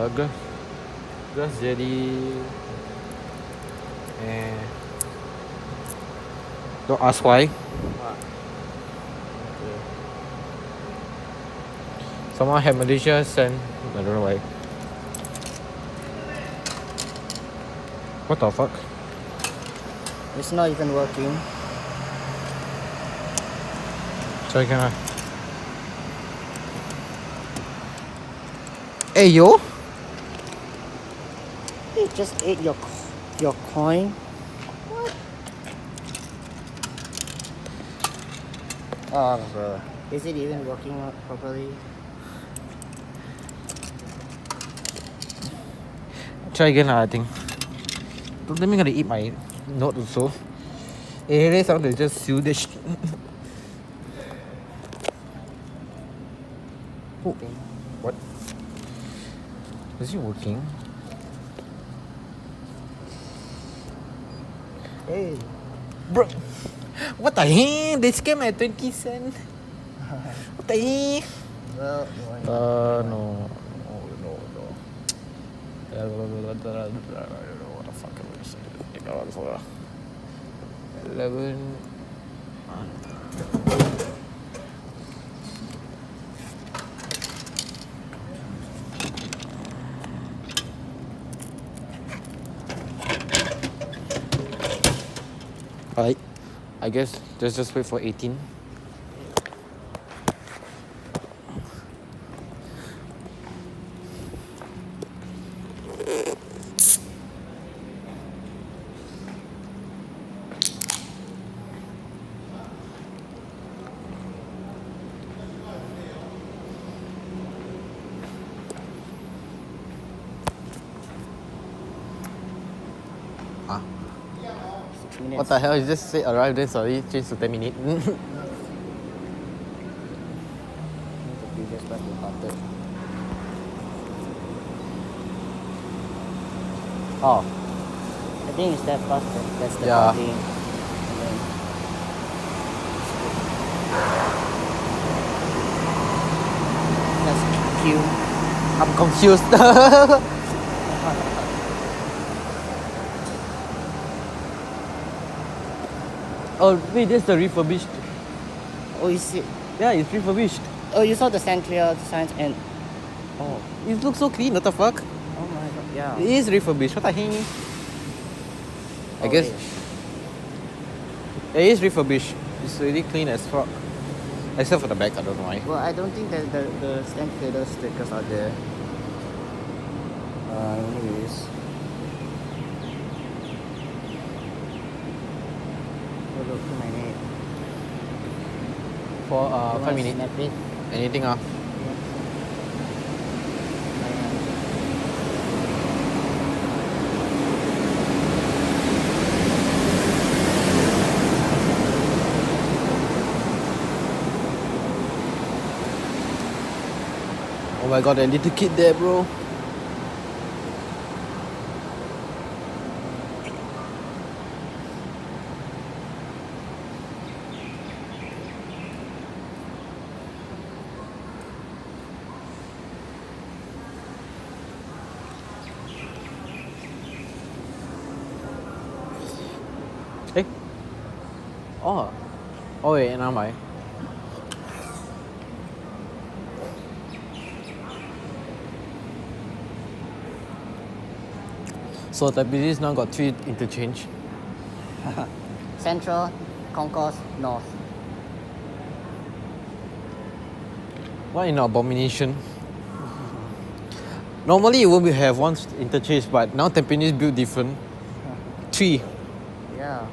Grass jelly. Don't ask why. Someone had Malaysia send. I don't know why. What the fuck? It's not even working. Sorry, can I? Hey yo! It just ate your coin. What? Oh, bro. Is it even working properly? Try again, I think. Don't let me gonna eat my note also. It really sounded just Swedish. Oh, what? Is it working? Hey. Bro, what the hell? They scam at 20 cents. What the hell? Well, No. I don't know what the fuck I'm gonna say. 11. Alright, I guess let's just wait for 18. What the hell? You just say arrive then sorry, change to 10 minutes. The previous bus departed. Oh. I think it's that bus that's the Yeah. parking. That's queue. I'm confused. Oh wait, that's the refurbished. Oh, is it? Yeah, it's refurbished. Oh, you saw the stand clear signs and. Oh, it looks so clean. What the fuck? Oh my god, yeah. It is refurbished. What the hell? I guess it is refurbished. It's really clean as fuck. Except for the back, I don't know why. Well, I don't think that the stand clear stickers are there. Anyways. Oh, look, 298. For You 5 wanna minutes. snap it? Anything Oh my god, I little kid there, bro. Hey. Oh. Oh wait, never mind. So Tampines now got 3 interchange. Central, Concourse, North. What an abomination. Normally it won't have one interchange, but now Tampines built different. 3. Yeah.